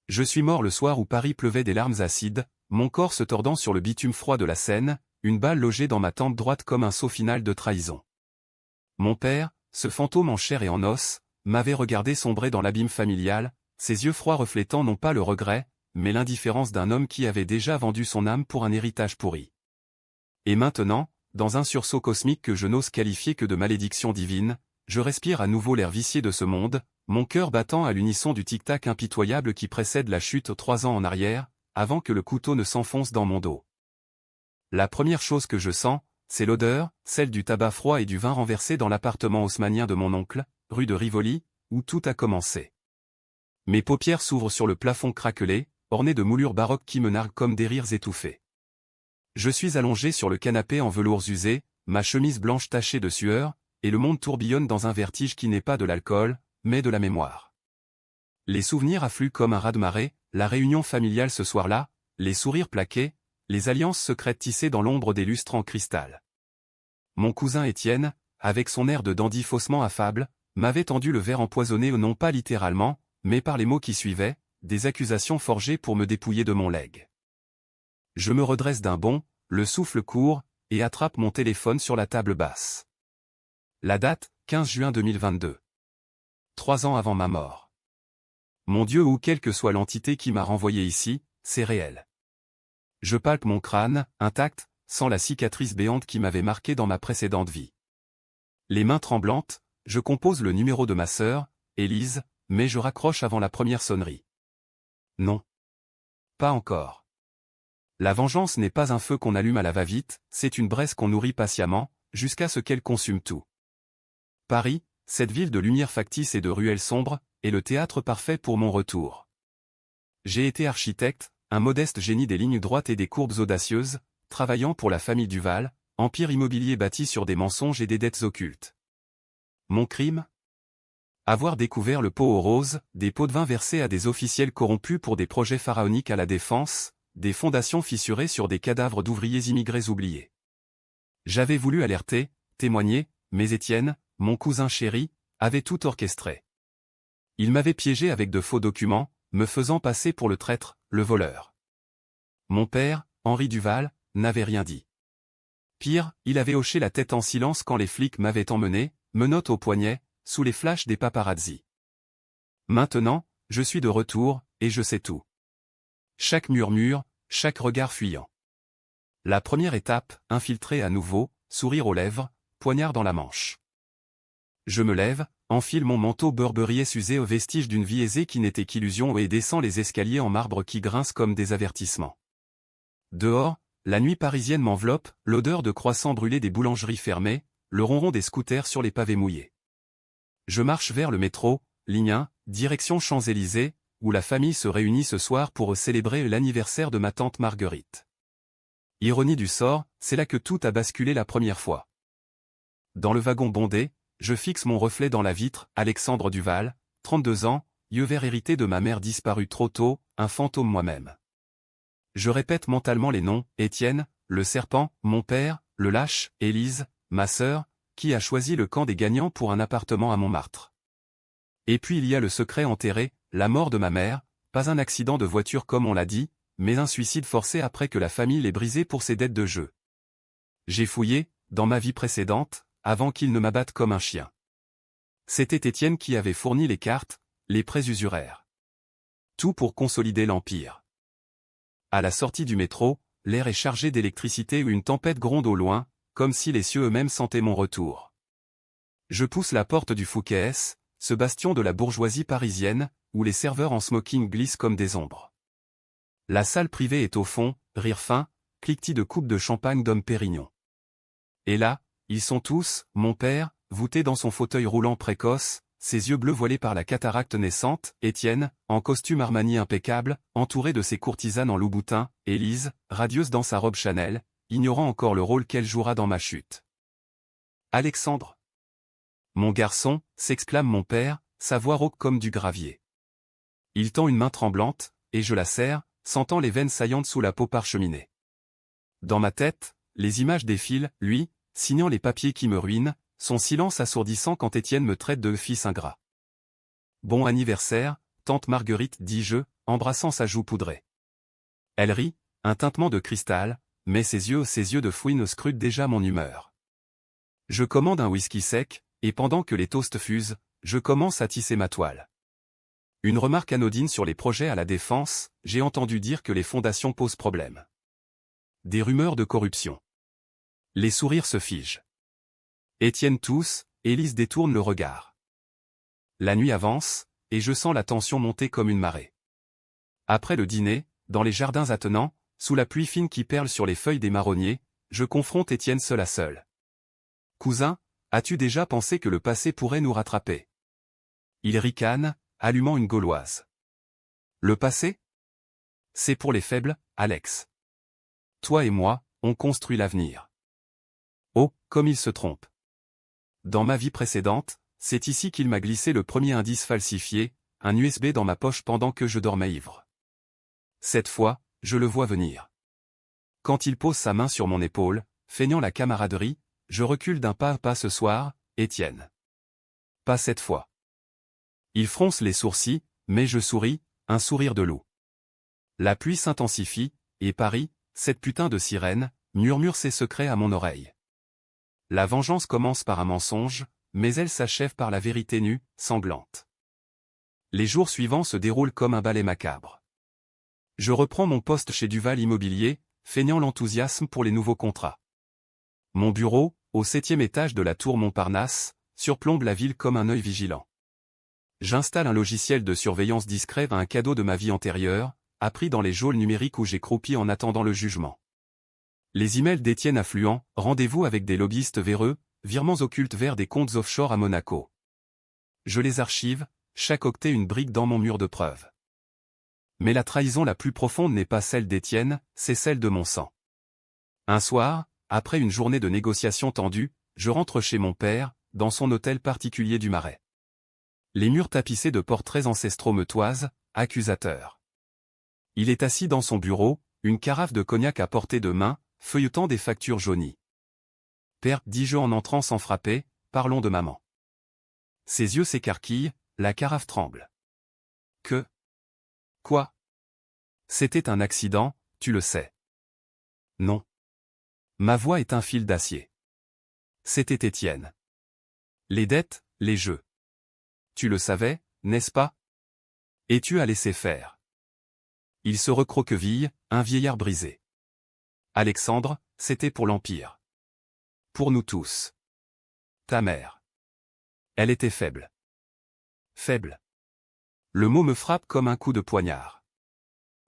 Je suis mort le soir où Paris pleuvait des larmes acides, mon corps se tordant sur le bitume froid de la Seine, une balle logée dans ma tempe droite comme un saut final de trahison. Mon père, ce fantôme en chair et en os, m'avait regardé sombrer dans l'abîme familial, ses yeux froids reflétant non pas le regret, mais l'indifférence d'un homme qui avait déjà vendu son âme pour un héritage pourri. Et maintenant, dans un sursaut cosmique que je n'ose qualifier que de malédiction divine, je respire à nouveau l'air vicié de ce monde, mon cœur battant à l'unisson du tic-tac impitoyable qui précède la chute 3 ans en arrière, avant que le couteau ne s'enfonce dans mon dos. La première chose que je sens, c'est l'odeur, celle du tabac froid et du vin renversé dans l'appartement haussmannien de mon oncle, rue de Rivoli, où tout a commencé. Mes paupières s'ouvrent sur le plafond craquelé, orné de moulures baroques qui me narguent comme des rires étouffés. Je suis allongé sur le canapé en velours usé, ma chemise blanche tachée de sueur, et le monde tourbillonne dans un vertige qui n'est pas de l'alcool, mais de la mémoire. Les souvenirs affluent comme un raz-de-marée, la réunion familiale ce soir-là, les sourires plaqués, les alliances secrètes tissées dans l'ombre des lustres en cristal. Mon cousin Étienne, avec son air de dandy faussement affable, m'avait tendu le verre empoisonné non pas littéralement, mais par les mots qui suivaient, des accusations forgées pour me dépouiller de mon legs. Je me redresse d'un bond, le souffle court, et attrape mon téléphone sur la table basse. La date, 15 juin 2022. 3 ans avant ma mort. Mon Dieu, ou quelle que soit l'entité qui m'a renvoyé ici, c'est réel. Je palpe mon crâne, intact, sans la cicatrice béante qui m'avait marqué dans ma précédente vie. Les mains tremblantes, je compose le numéro de ma sœur, Élise, mais je raccroche avant la première sonnerie. Non. Pas encore. La vengeance n'est pas un feu qu'on allume à la va-vite, c'est une braise qu'on nourrit patiemment, jusqu'à ce qu'elle consume tout. Paris, cette ville de lumière factice et de ruelles sombres, est le théâtre parfait pour mon retour. J'ai été architecte, un modeste génie des lignes droites et des courbes audacieuses, travaillant pour la famille Duval, empire immobilier bâti sur des mensonges et des dettes occultes. Mon crime ? Avoir découvert le pot aux roses, des pots de vin versés à des officiels corrompus pour des projets pharaoniques à la défense, des fondations fissurées sur des cadavres d'ouvriers immigrés oubliés. J'avais voulu alerter, témoigner, mais Étienne, mon cousin chéri, avait tout orchestré. Il m'avait piégé avec de faux documents, me faisant passer pour le traître, le voleur. Mon père, Henri Duval, n'avait rien dit. Pire, il avait hoché la tête en silence quand les flics m'avaient emmené, menottes au poignet, sous les flashs des paparazzi. Maintenant, je suis de retour, et je sais tout. Chaque murmure, chaque regard fuyant. La première étape, infiltrer à nouveau, sourire aux lèvres, poignard dans la manche. Je me lève, enfile mon manteau Burberry usé aux vestiges d'une vie aisée qui n'était qu'illusion et descends les escaliers en marbre qui grincent comme des avertissements. Dehors, la nuit parisienne m'enveloppe, l'odeur de croissants brûlés des boulangeries fermées, le ronron des scooters sur les pavés mouillés. Je marche vers le métro, ligne 1, direction Champs-Élysées, où la famille se réunit ce soir pour célébrer l'anniversaire de ma tante Marguerite. Ironie du sort, c'est là que tout a basculé la première fois. Dans le wagon bondé, je fixe mon reflet dans la vitre, Alexandre Duval, 32 ans, yeux verts hérité de ma mère disparue trop tôt, un fantôme moi-même. Je répète mentalement les noms, Étienne, le serpent, mon père, le lâche, Élise, ma sœur, qui a choisi le camp des gagnants pour un appartement à Montmartre. Et puis il y a le secret enterré, la mort de ma mère, pas un accident de voiture comme on l'a dit, mais un suicide forcé après que la famille l'ait brisé pour ses dettes de jeu. J'ai fouillé, dans ma vie précédente, avant qu'il ne m'abatte comme un chien. C'était Étienne qui avait fourni les cartes, les prêts usuraires. Tout pour consolider l'empire. À la sortie du métro, l'air est chargé d'électricité où une tempête gronde au loin, comme si les cieux eux-mêmes sentaient mon retour. Je pousse la porte du Fouquet's, ce bastion de la bourgeoisie parisienne, où les serveurs en smoking glissent comme des ombres. La salle privée est au fond, rire fin, cliquetis de coupes de champagne d'Homme Pérignon. Et là, ils sont tous, mon père, voûté dans son fauteuil roulant précoce, ses yeux bleus voilés par la cataracte naissante, Étienne, en costume Armani impeccable, entouré de ses courtisanes en Louboutin, Élise, radieuse dans sa robe Chanel, ignorant encore le rôle qu'elle jouera dans ma chute. Alexandre. Mon garçon, s'exclame mon père, sa voix rauque comme du gravier. Il tend une main tremblante, et je la serre, sentant les veines saillantes sous la peau parcheminée. Dans ma tête, les images défilent, lui, signant les papiers qui me ruinent, son silence assourdissant quand Étienne me traite de fils ingrat. Bon anniversaire, tante Marguerite, dis-je, embrassant sa joue poudrée. Elle rit, un tintement de cristal, mais ses yeux de fouine scrutent déjà mon humeur. Je commande un whisky sec, et pendant que les toasts fusent, je commence à tisser ma toile. Une remarque anodine sur les projets à la défense, j'ai entendu dire que les fondations posent problème. Des rumeurs de corruption. Les sourires se figent. Étienne tousse, Élise détourne le regard. La nuit avance, et je sens la tension monter comme une marée. Après le dîner, dans les jardins attenants, sous la pluie fine qui perle sur les feuilles des marronniers, je confronte Étienne seul à seul. Cousin, as-tu déjà pensé que le passé pourrait nous rattraper? Il ricane, allumant une gauloise. Le passé? C'est pour les faibles, Alex. Toi et moi, on construit l'avenir. Oh, comme il se trompe. Dans ma vie précédente, c'est ici qu'il m'a glissé le premier indice falsifié, un USB dans ma poche pendant que je dormais ivre. Cette fois, je le vois venir. Quand il pose sa main sur mon épaule, feignant la camaraderie, je recule d'un pas à pas ce soir, Étienne. Pas cette fois. Il fronce les sourcils, mais je souris, un sourire de loup. La pluie s'intensifie, et Paris, cette putain de sirène, murmure ses secrets à mon oreille. La vengeance commence par un mensonge, mais elle s'achève par la vérité nue, sanglante. Les jours suivants se déroulent comme un ballet macabre. Je reprends mon poste chez Duval Immobilier, feignant l'enthousiasme pour les nouveaux contrats. Mon bureau, au 7e étage de la tour Montparnasse, surplombe la ville comme un œil vigilant. J'installe un logiciel de surveillance discret, un cadeau de ma vie antérieure, appris dans les geôles numériques où j'ai croupi en attendant le jugement. Les emails d'Étienne affluents, rendez-vous avec des lobbyistes véreux, virements occultes vers des comptes offshore à Monaco. Je les archive, chaque octet une brique dans mon mur de preuves. Mais la trahison la plus profonde n'est pas celle d'Étienne, c'est celle de mon sang. Un soir, après une journée de négociations tendues, je rentre chez mon père, dans son hôtel particulier du Marais. Les murs tapissés de portraits ancestraux me toisent, accusateurs. Il est assis dans son bureau, une carafe de cognac à portée de main, feuilletant des factures jaunies. Père, dis-je en entrant sans frapper, parlons de maman. Ses yeux s'écarquillent, la carafe tremble. Que? Quoi? C'était un accident, tu le sais. Non. Ma voix est un fil d'acier. C'était Étienne. Les dettes, les jeux. Tu le savais, n'est-ce pas? Et tu as laissé faire. Il se recroqueville, un vieillard brisé. Alexandre, c'était pour l'Empire. Pour nous tous. Ta mère. Elle était faible. Faible. Le mot me frappe comme un coup de poignard.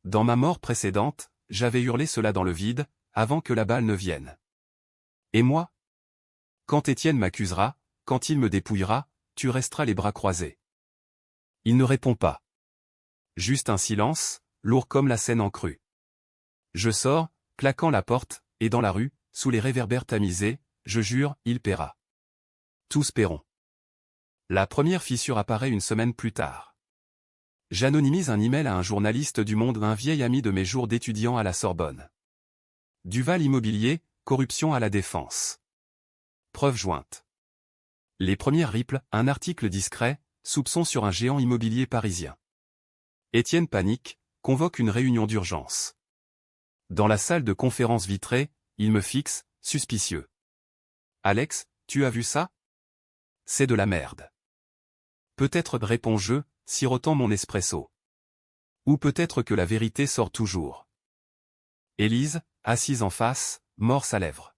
Dans ma mort précédente, j'avais hurlé cela dans le vide, avant que la balle ne vienne. Et moi? Quand Étienne m'accusera, quand il me dépouillera, tu resteras les bras croisés. Il ne répond pas. Juste un silence, lourd comme la Seine en crue. Je sors, claquant la porte, et dans la rue, sous les réverbères tamisés, je jure, il paiera. Tous paieront. La première fissure apparaît une semaine plus tard. J'anonymise un email à un journaliste du Monde, un vieil ami de mes jours d'étudiant à la Sorbonne. Duval Immobilier, corruption à la défense. Preuve jointe. Les premières ripples, un article discret, soupçon sur un géant immobilier parisien. Étienne panique, convoque une réunion d'urgence. Dans la salle de conférence vitrée, il me fixe, suspicieux. Alex, tu as vu ça? C'est de la merde. Peut-être, réponds-je, sirotant mon espresso. Ou peut-être que la vérité sort toujours. Élise, assise en face, mord sa lèvre.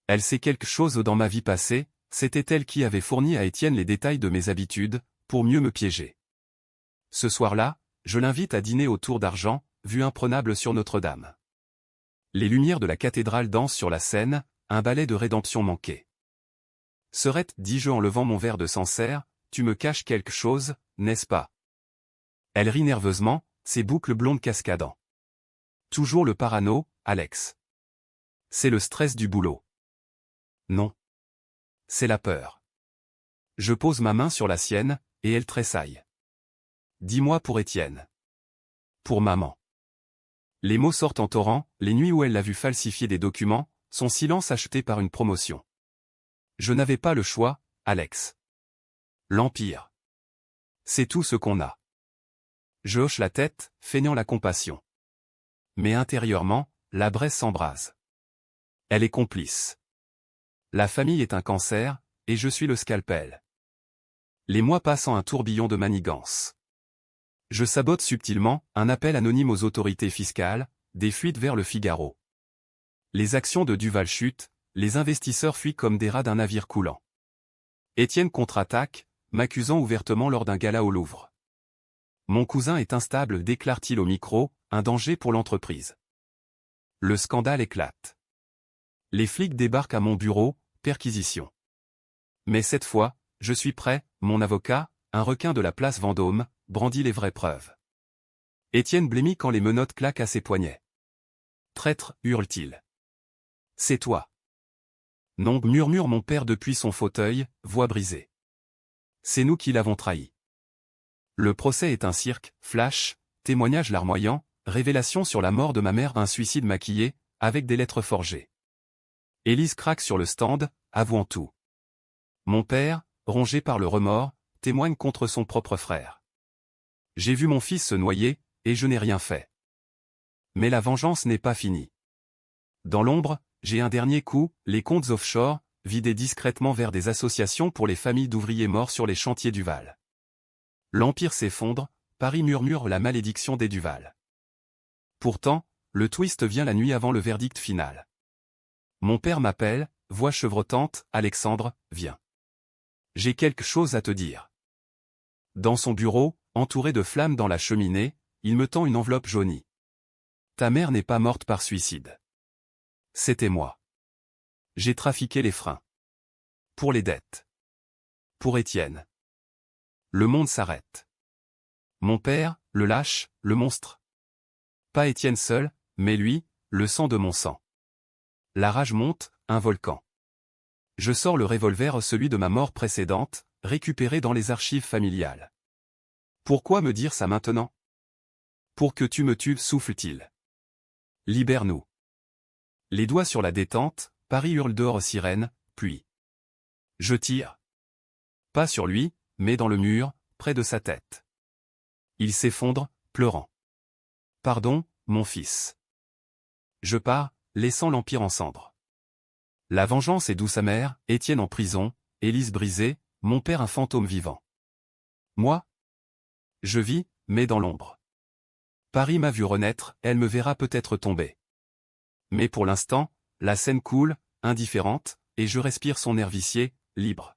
Elle sait quelque chose dans ma vie passée, c'était elle qui avait fourni à Étienne les détails de mes habitudes, pour mieux me piéger. Ce soir-là, je l'invite à dîner au tour d'argent, vue imprenable sur Notre-Dame. Les lumières de la cathédrale dansent sur la Seine, un ballet de rédemption manqué. Serette, dis-je en levant mon verre de Sancerre, tu me caches quelque chose, n'est-ce pas? Elle rit nerveusement, ses boucles blondes cascadant. Toujours le parano, Alex. C'est le stress du boulot. Non. C'est la peur. Je pose ma main sur la sienne, et elle tressaille. Dis-moi pour Étienne. Pour maman. Les mots sortent en torrent, les nuits où elle l'a vu falsifier des documents, son silence acheté par une promotion. Je n'avais pas le choix, Alex. L'Empire. C'est tout ce qu'on a. Je hoche la tête, feignant la compassion. Mais intérieurement, la braise s'embrase. Elle est complice. La famille est un cancer, et je suis le scalpel. Les mois passent en un tourbillon de manigances. Je sabote subtilement un appel anonyme aux autorités fiscales, des fuites vers le Figaro. Les actions de Duval chutent, les investisseurs fuient comme des rats d'un navire coulant. Étienne contre-attaque, m'accusant ouvertement lors d'un gala au Louvre. Mon cousin est instable, déclare-t-il au micro, un danger pour l'entreprise. Le scandale éclate. Les flics débarquent à mon bureau, perquisition. Mais cette fois, je suis prêt, mon avocat, un requin de la place Vendôme, brandit les vraies preuves. Étienne blêmit quand les menottes claquent à ses poignets. Traître, hurle-t-il. C'est toi. Non, murmure mon père depuis son fauteuil, voix brisée. C'est nous qui l'avons trahi. Le procès est un cirque, flash, témoignage larmoyant, révélation sur la mort de ma mère, un suicide maquillé, avec des lettres forgées. Élise craque sur le stand, avouant tout. Mon père, rongé par le remords, témoigne contre son propre frère. J'ai vu mon fils se noyer, et je n'ai rien fait. Mais la vengeance n'est pas finie. Dans l'ombre, j'ai un dernier coup, les comptes offshore, vidés discrètement vers des associations pour les familles d'ouvriers morts sur les chantiers Duval. L'empire s'effondre, Paris murmure la malédiction des Duval. Pourtant, le twist vient la nuit avant le verdict final. Mon père m'appelle, voix chevrotante, Alexandre, viens. J'ai quelque chose à te dire. Dans son bureau, entouré de flammes dans la cheminée, il me tend une enveloppe jaunie. Ta mère n'est pas morte par suicide. C'était moi. J'ai trafiqué les freins. Pour les dettes. Pour Étienne. Le monde s'arrête. Mon père, le lâche, le monstre. Pas Étienne seul, mais lui, le sang de mon sang. La rage monte, un volcan. Je sors le revolver, celui de ma mort précédente, récupéré dans les archives familiales. Pourquoi me dire ça maintenant? Pour que tu me tues, souffle-t-il. Libère-nous. Les doigts sur la détente, Paris hurle dehors sirène, puis. Je tire. Pas sur lui, mais dans le mur, près de sa tête. Il s'effondre, pleurant. Pardon, mon fils. Je pars, laissant l'empire en cendres. La vengeance est douce amère, Étienne en prison, Élise brisée, mon père un fantôme vivant. Moi? Je vis, mais dans l'ombre. Paris m'a vu renaître, elle me verra peut-être tomber. Mais pour l'instant, la scène coule, indifférente, et je respire son air vicié, libre.